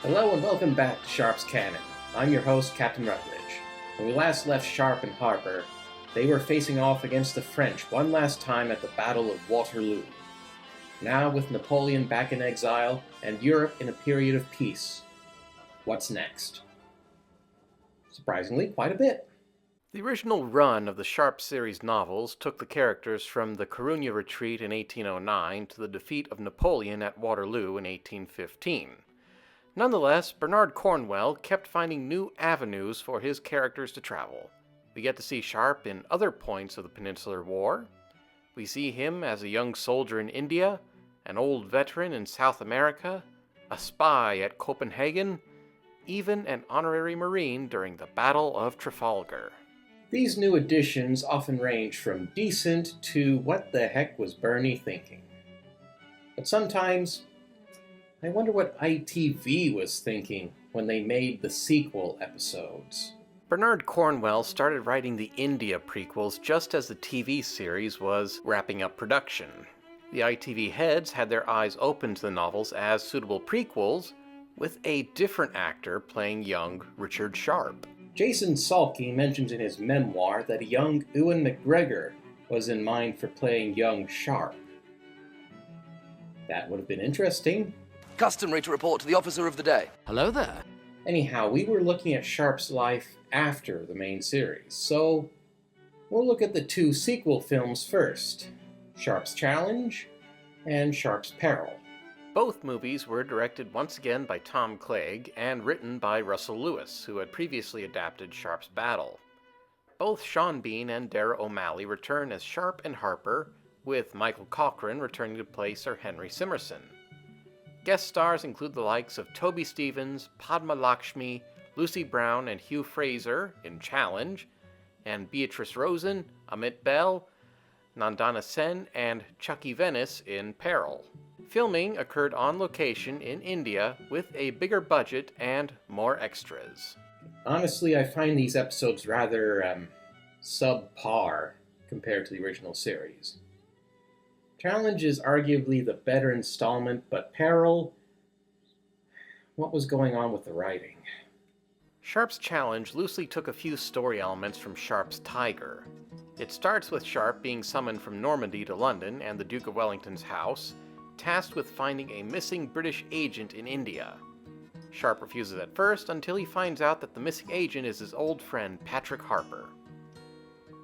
Hello and welcome back to Sharpe's Canon. I'm your host, Captain Rutledge. When we last left Sharpe and Harper, they were facing off against the French one last time at the Battle of Waterloo. Now, with Napoleon back in exile and Europe in a period of peace, what's next? Surprisingly, quite a bit. The original run of the Sharpe series novels took the characters from the Corunna retreat in 1809 to the defeat of Napoleon at Waterloo in 1815. Nonetheless, Bernard Cornwell kept finding new avenues for his characters to travel. We get to see Sharpe in other points of the Peninsular War. We see him as a young soldier in India, an old veteran in South America, a spy at Copenhagen, even an honorary Marine during the Battle of Trafalgar. These new additions often range from decent to what the heck was Bernie thinking. But sometimes, I wonder what ITV was thinking when they made the sequel episodes. Bernard Cornwell started writing the India prequels just as the TV series was wrapping up production. The ITV heads had their eyes open to the novels as suitable prequels, with a different actor playing young Richard Sharpe. Jason Salkey mentions in his memoir that a young Ewan McGregor was in mind for playing young Sharpe. That would have been interesting. Customary to report to the officer of the day. Hello there. Anyhow, we were looking at Sharpe's life after the main series, so we'll look at the two sequel films first, Sharpe's Challenge and Sharpe's Peril. Both movies were directed once again by Tom Clegg and written by Russell Lewis, who had previously adapted Sharpe's Battle. Both Sean Bean and Dara O'Malley return as Sharpe and Harper, with Michael Cochran returning to play Sir Henry Simmerson. Guest stars include the likes of Toby Stephens, Padma Lakshmi, Lucy Brown, and Hugh Fraser in Challenge, and Beatrice Rosen, Amit Bell, Nandana Sen, and Chucky Venice in Peril. Filming occurred on location in India with a bigger budget and more extras. Honestly, I find these episodes rather subpar compared to the original series. Challenge is arguably the better installment, but Peril, what was going on with the writing? Sharpe's Challenge loosely took a few story elements from Sharpe's Tiger. It starts with Sharpe being summoned from Normandy to London and the Duke of Wellington's house, tasked with finding a missing British agent in India. Sharpe refuses at first until he finds out that the missing agent is his old friend Patrick Harper.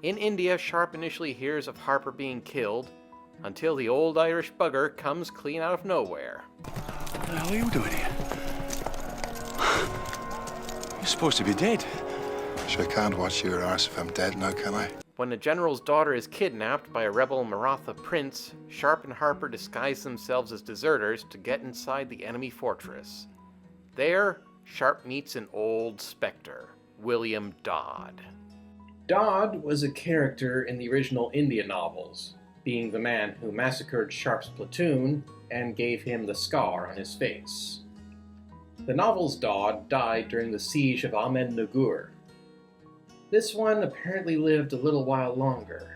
In India, Sharpe initially hears of Harper being killed, until the old Irish bugger comes clean out of nowhere. What the hell are you doing here? You're supposed to be dead. Sure can't watch your arse if I'm dead now, can I? When the general's daughter is kidnapped by a rebel Maratha prince, Sharpe and Harper disguise themselves as deserters to get inside the enemy fortress. There, Sharpe meets an old specter, William Dodd. Dodd was a character in the original India novels, being the man who massacred Sharpe's platoon and gave him the scar on his face. The novel's Dodd died during the siege of Ahmednagar. This one apparently lived a little while longer.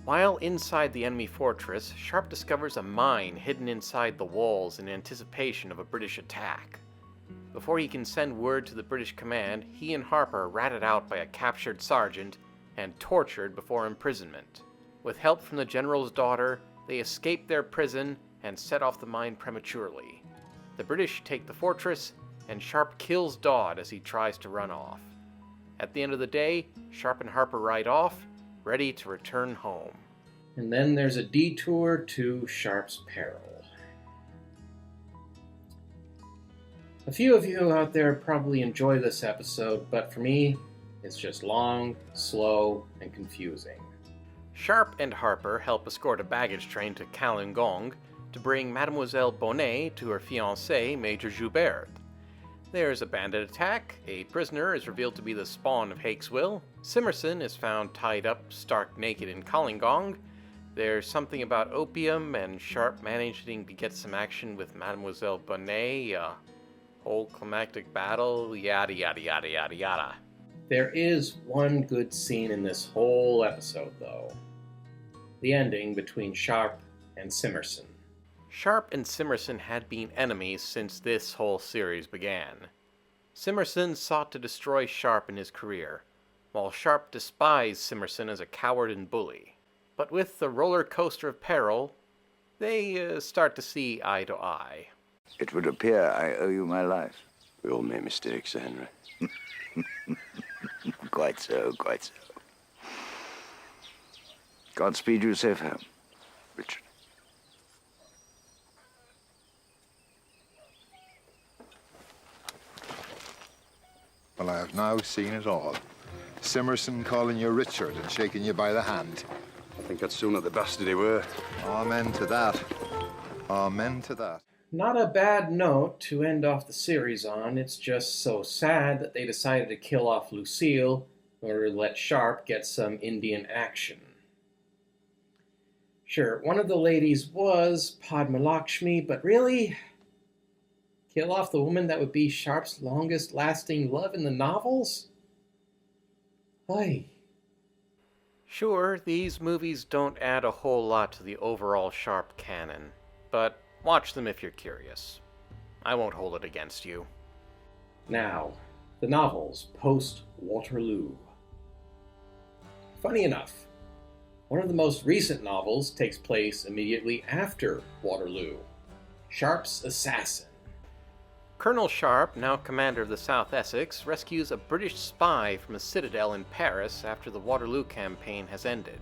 While inside the enemy fortress, Sharpe discovers a mine hidden inside the walls in anticipation of a British attack. Before he can send word to the British command, he and Harper are ratted out by a captured sergeant and tortured before imprisonment. With help from the general's daughter, they escape their prison and set off the mine prematurely. The British take the fortress, and Sharpe kills Dodd as he tries to run off. At the end of the day, Sharpe and Harper ride off, ready to return home. And then there's a detour to Sharpe's Peril. A few of you out there probably enjoy this episode, but for me, it's just long, slow, and confusing. Sharpe and Harper help escort a baggage train to Wollongong to bring Mademoiselle Bonnet to her fiancé, Major Joubert. There's a bandit attack, a prisoner is revealed to be the spawn of Hakeswill, Simmerson is found tied up stark naked in Wollongong, there's something about opium, and Sharpe managing to get some action with Mademoiselle Bonnet, whole climactic battle, yada yada yada yada yada. There is one good scene in this whole episode, though. The ending between Sharpe and Simmerson. Sharpe and Simmerson had been enemies since this whole series began. Simmerson sought to destroy Sharpe in his career, while Sharpe despised Simmerson as a coward and bully. But with the roller coaster of peril, they start to see eye to eye. It would appear I owe you my life. We all make mistakes, Henry. Quite so, quite so. Godspeed you safe home, Richard. Well, I have now seen it all. Simmerson calling you Richard and shaking you by the hand. I think that's sooner the bastard he were. Amen to that. Amen to that. Not a bad note to end off the series on. It's just so sad that they decided to kill off Lucille in order to let Sharpe get some Indian action. Sure, one of the ladies was Padma Lakshmi, but really? Kill off the woman that would be Sharpe's longest-lasting love in the novels? Aye. Sure, these movies don't add a whole lot to the overall Sharpe canon, but watch them if you're curious. I won't hold it against you. Now, the novels post-Waterloo. Funny enough, one of the most recent novels takes place immediately after Waterloo, Sharpe's Assassin. Colonel Sharpe, now commander of the South Essex, rescues a British spy from a citadel in Paris after the Waterloo campaign has ended.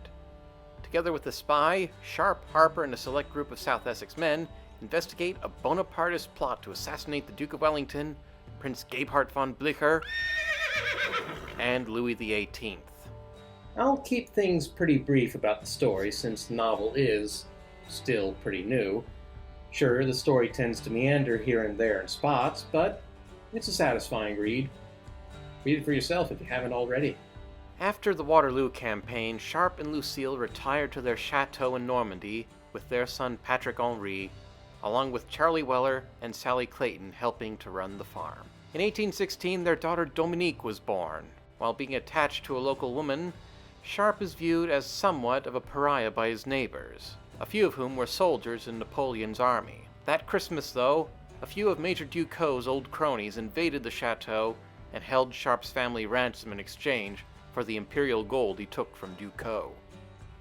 Together with the spy, Sharpe, Harper, and a select group of South Essex men investigate a Bonapartist plot to assassinate the Duke of Wellington, Prince Gebhard von Blücher, and Louis XVIII. I'll keep things pretty brief about the story since the novel is still pretty new. Sure, the story tends to meander here and there in spots, but it's a satisfying read. Read it for yourself if you haven't already. After the Waterloo campaign, Sharpe and Lucille retired to their chateau in Normandy with their son Patrick Henry, along with Charlie Weller and Sally Clayton helping to run the farm. In 1816, their daughter Dominique was born. While being attached to a local woman, Sharpe is viewed as somewhat of a pariah by his neighbors, a few of whom were soldiers in Napoleon's army. That Christmas, though, a few of Major Ducos's old cronies invaded the chateau and held Sharpe's family ransom in exchange for the imperial gold he took from Ducos.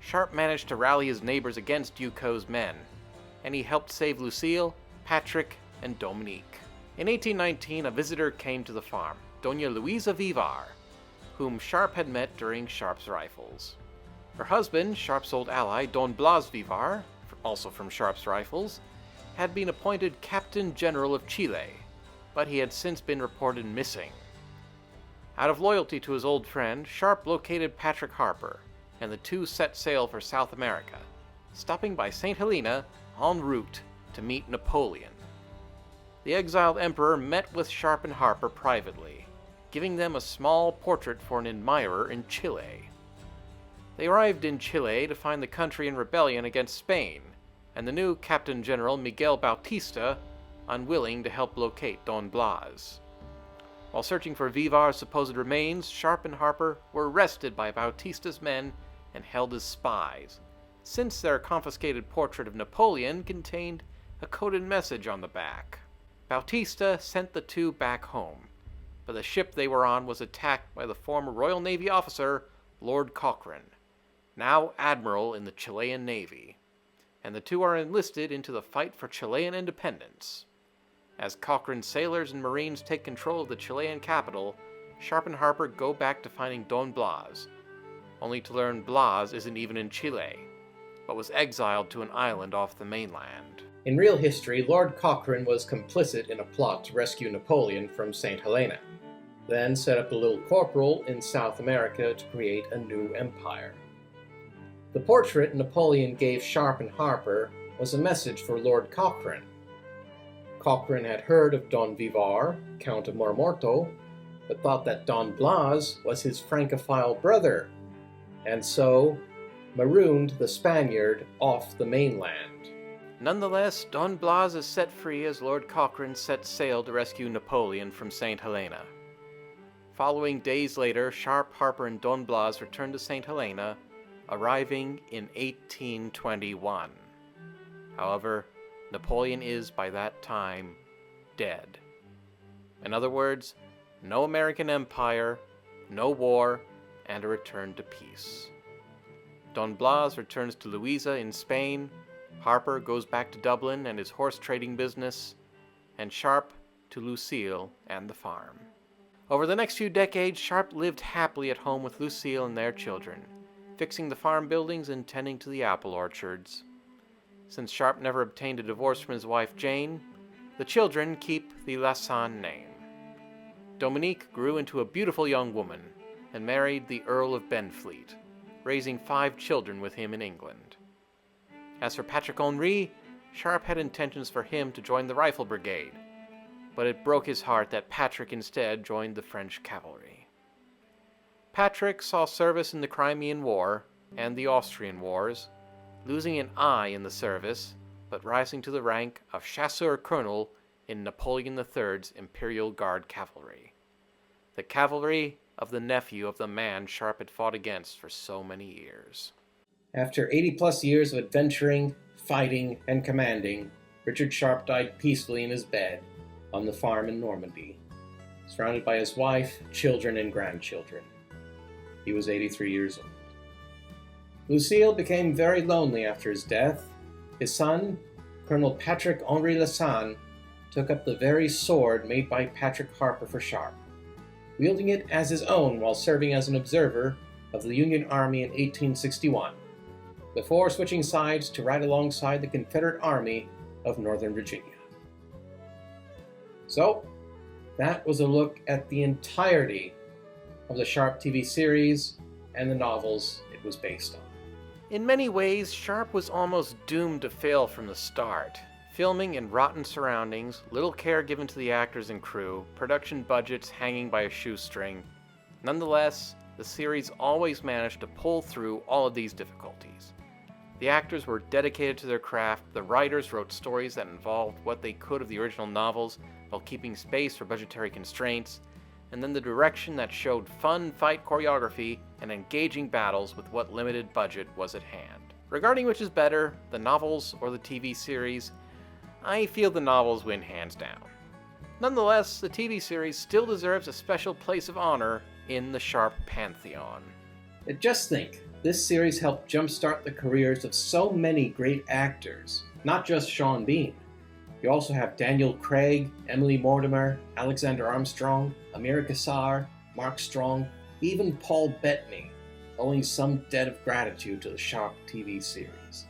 Sharpe managed to rally his neighbors against Ducos's men, and he helped save Lucille, Patrick, and Dominique. In 1819, a visitor came to the farm, Dona Luisa Vivar, whom Sharpe had met during Sharpe's Rifles. Her husband, Sharpe's old ally, Don Blas Vivar, also from Sharpe's Rifles, had been appointed Captain General of Chile, but he had since been reported missing. Out of loyalty to his old friend, Sharpe located Patrick Harper, and the two set sail for South America, stopping by St. Helena en route to meet Napoleon. The exiled emperor met with Sharpe and Harper privately, giving them a small portrait for an admirer in Chile. They arrived in Chile to find the country in rebellion against Spain, and the new Captain General Miguel Bautista unwilling to help locate Don Blas. While searching for Vivar's supposed remains, Sharpe and Harper were arrested by Bautista's men and held as spies, since their confiscated portrait of Napoleon contained a coded message on the back. Bautista sent the two back home, but the ship they were on was attacked by the former Royal Navy officer Lord Cochrane, now admiral in the Chilean Navy, and the two are enlisted into the fight for Chilean independence. As Cochrane's sailors and marines take control of the Chilean capital, Sharpe and Harper go back to finding Don Blas, only to learn Blas isn't even in Chile, but was exiled to an island off the mainland. In real history, Lord Cochrane was complicit in a plot to rescue Napoleon from St. Helena, then set up a little corporal in South America to create a new empire. The portrait Napoleon gave Sharpe and Harper was a message for Lord Cochrane. Cochrane had heard of Don Vivar, Count of Marmorto, but thought that Don Blas was his Francophile brother, and so marooned the Spaniard off the mainland. Nonetheless, Don Blas is set free as Lord Cochrane sets sail to rescue Napoleon from St. Helena. Following days later, Sharpe, Harper, and Don Blas return to St. Helena, arriving in 1821. However, Napoleon is, by that time, dead. In other words, no American empire, no war, and a return to peace. Don Blas returns to Louisa in Spain, Harper goes back to Dublin and his horse trading business, and Sharpe to Lucille and the farm. Over the next few decades, Sharpe lived happily at home with Lucille and their children, fixing the farm buildings and tending to the apple orchards. Since Sharpe never obtained a divorce from his wife Jane, the children keep the Lassan name. Dominique grew into a beautiful young woman and married the Earl of Benfleet, raising 5 children with him in England. As for Patrick Henry, Sharpe had intentions for him to join the Rifle Brigade, but it broke his heart that Patrick instead joined the French cavalry. Patrick saw service in the Crimean War and the Austrian Wars, losing an eye in the service, but rising to the rank of chasseur colonel in Napoleon III's Imperial Guard cavalry. The cavalry of the nephew of the man Sharpe had fought against for so many years. After 80-plus years of adventuring, fighting, and commanding, Richard Sharpe died peacefully in his bed on the farm in Normandy, surrounded by his wife, children, and grandchildren. He was 83 years old. Lucille became very lonely after his death. His son, Colonel Patrick Henri Lassan, took up the very sword made by Patrick Harper for Sharpe, wielding it as his own while serving as an observer of the Union Army in 1861, before switching sides to ride alongside the Confederate Army of Northern Virginia. So, that was a look at the entirety of the Sharpe TV series and the novels it was based on. In many ways, Sharpe was almost doomed to fail from the start. Filming in rotten surroundings, little care given to the actors and crew, production budgets hanging by a shoestring. Nonetheless, the series always managed to pull through all of these difficulties. The actors were dedicated to their craft, the writers wrote stories that involved what they could of the original novels while keeping space for budgetary constraints, and then the direction that showed fun fight choreography and engaging battles with what limited budget was at hand. Regarding which is better, the novels or the TV series, I feel the novels win hands down. Nonetheless, the TV series still deserves a special place of honor in the Sharpe pantheon. And just think, this series helped jumpstart the careers of so many great actors, not just Sean Bean. You also have Daniel Craig, Emily Mortimer, Alexander Armstrong, Amir Kassar, Mark Strong, even Paul Bettany, owing some debt of gratitude to the Sharpe TV series.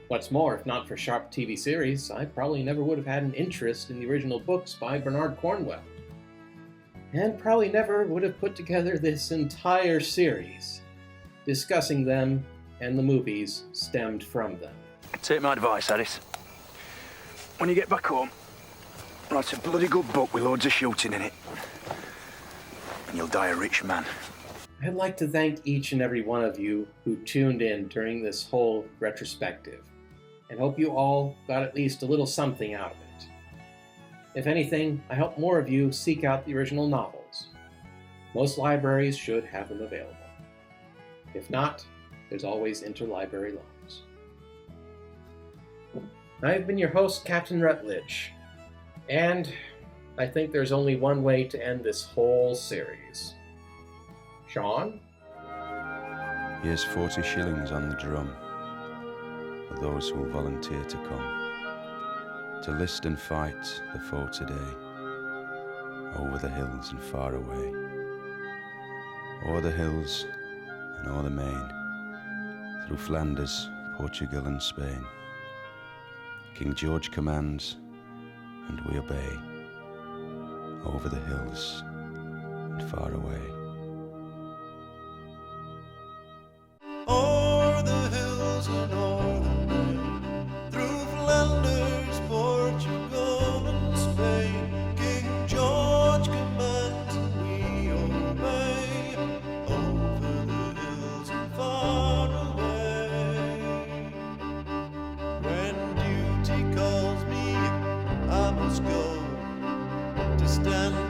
What's more, if not for Sharpe TV series, I probably never would have had an interest in the original books by Bernard Cornwell, and probably never would have put together this entire series, discussing them and the movies stemmed from them. Take my advice, Alice. When you get back home, write a bloody good book with loads of shooting in it. And you'll die a rich man. I'd like to thank each and every one of you who tuned in during this whole retrospective, and hope you all got at least a little something out of it. If anything, I hope more of you seek out the original novels. Most libraries should have them available. If not, there's always interlibrary loans. I've been your host, Captain Rutledge, and I think there's only one way to end this whole series. Sean? Here's 40 shillings on the drum for those who volunteer to come, to list and fight the foe today, over the hills and far away, o'er the hills and o'er the main, through Flanders, Portugal and Spain. King George commands, and we obey, over the hills and far away. O'er the hills and o'er the main, through Flanders, Portugal and Spain, King George commands and we obey, over the hills and far away. When duty calls me, I must go to stand